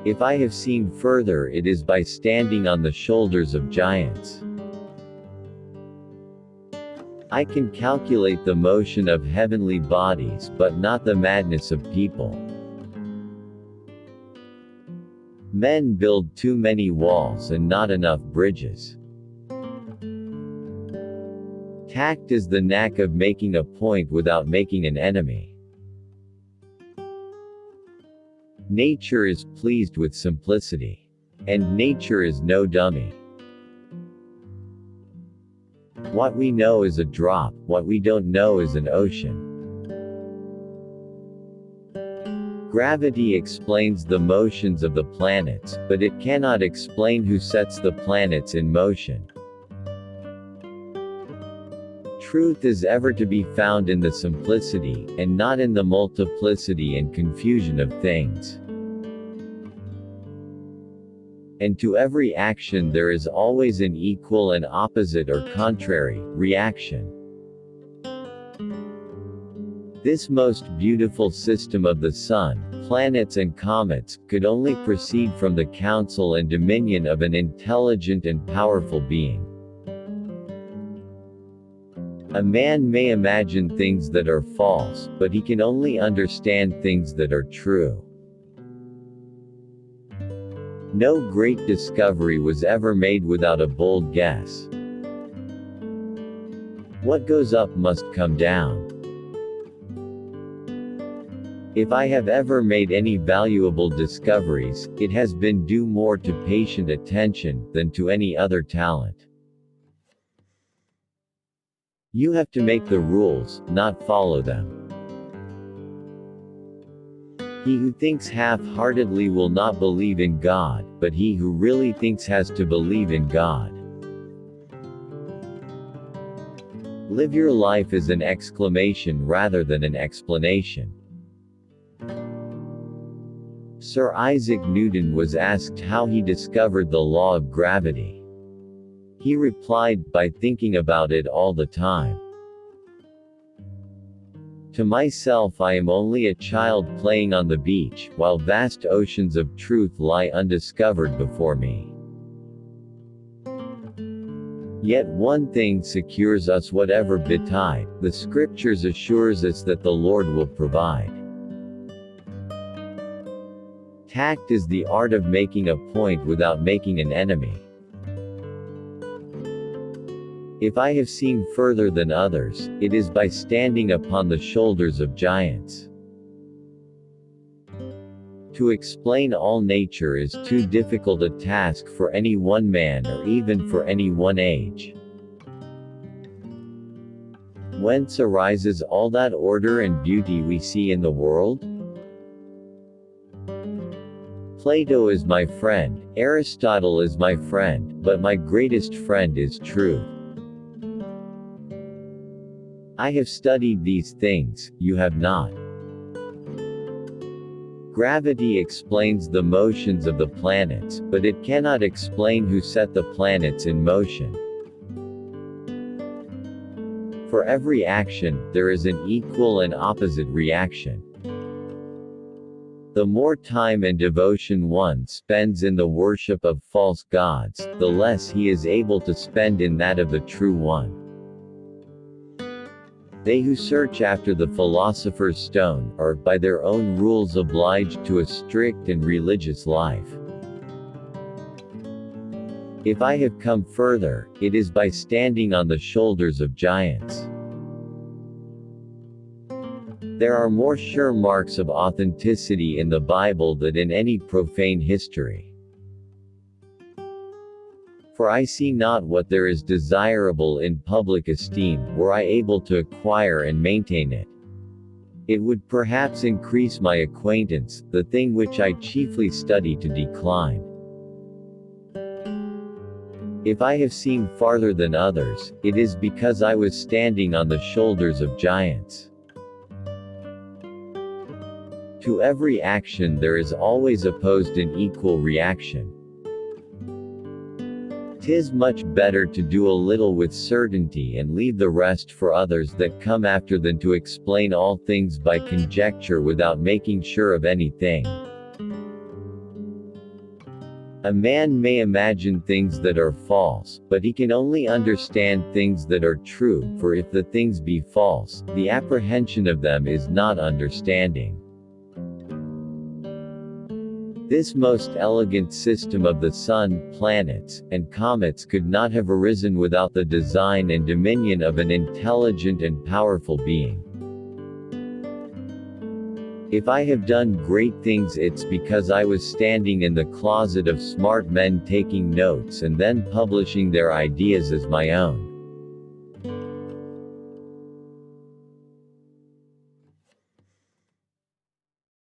If I have seen further, it is by standing on the shoulders of giants. I can calculate the motion of heavenly bodies, but not the madness of people. Men build too many walls and not enough bridges. Tact is the knack of making a point without making an enemy. Nature is pleased with simplicity. And nature is no dummy. What we know is a drop, what we don't know is an ocean. Gravity explains the motions of the planets, but it cannot explain who sets the planets in motion. Truth is ever to be found in the simplicity, and not in the multiplicity and confusion of things. And to every action there is always an equal and opposite or contrary reaction. This most beautiful system of the sun, planets and comets, could only proceed from the counsel and dominion of an intelligent and powerful being. A man may imagine things that are false, but he can only understand things that are true. No great discovery was ever made without a bold guess. What goes up must come down. If I have ever made any valuable discoveries, it has been due more to patient attention than to any other talent. You have to make the rules, not follow them. He who thinks half-heartedly will not believe in God, but he who really thinks has to believe in God. Live your life as an exclamation rather than an explanation. Sir Isaac Newton was asked how he discovered the law of gravity. He replied, by thinking about it all the time. To myself I am only a child playing on the beach, while vast oceans of truth lie undiscovered before me. Yet one thing secures us whatever betide, the scriptures assures us that the Lord will provide. Tact is the art of making a point without making an enemy. If I have seen further than others, it is by standing upon the shoulders of giants. To explain all nature is too difficult a task for any one man or even for any one age. Whence arises all that order and beauty we see in the world? Plato is my friend, Aristotle is my friend, but my greatest friend is truth. I have studied these things, you have not. Gravity explains the motions of the planets, but it cannot explain who set the planets in motion. For every action, there is an equal and opposite reaction. The more time and devotion one spends in the worship of false gods, the less he is able to spend in that of the true one. They who search after the philosopher's stone, are, by their own rules obliged to a strict and religious life. If I have come further, it is by standing on the shoulders of giants. There are more sure marks of authenticity in the Bible than in any profane history. For I see not what there is desirable in public esteem, were I able to acquire and maintain it. It would perhaps increase my acquaintance, the thing which I chiefly study to decline. If I have seen farther than others, it is because I was standing on the shoulders of giants. To every action there is always opposed an equal reaction. 'Tis much better to do a little with certainty and leave the rest for others that come after than to explain all things by conjecture without making sure of anything. A man may imagine things that are false, but he can only understand things that are true, for if the things be false, the apprehension of them is not understanding. This most elegant system of the sun, planets, and comets could not have arisen without the design and dominion of an intelligent and powerful being. If I have done great things, it's because I was standing in the closet of smart men taking notes and then publishing their ideas as my own.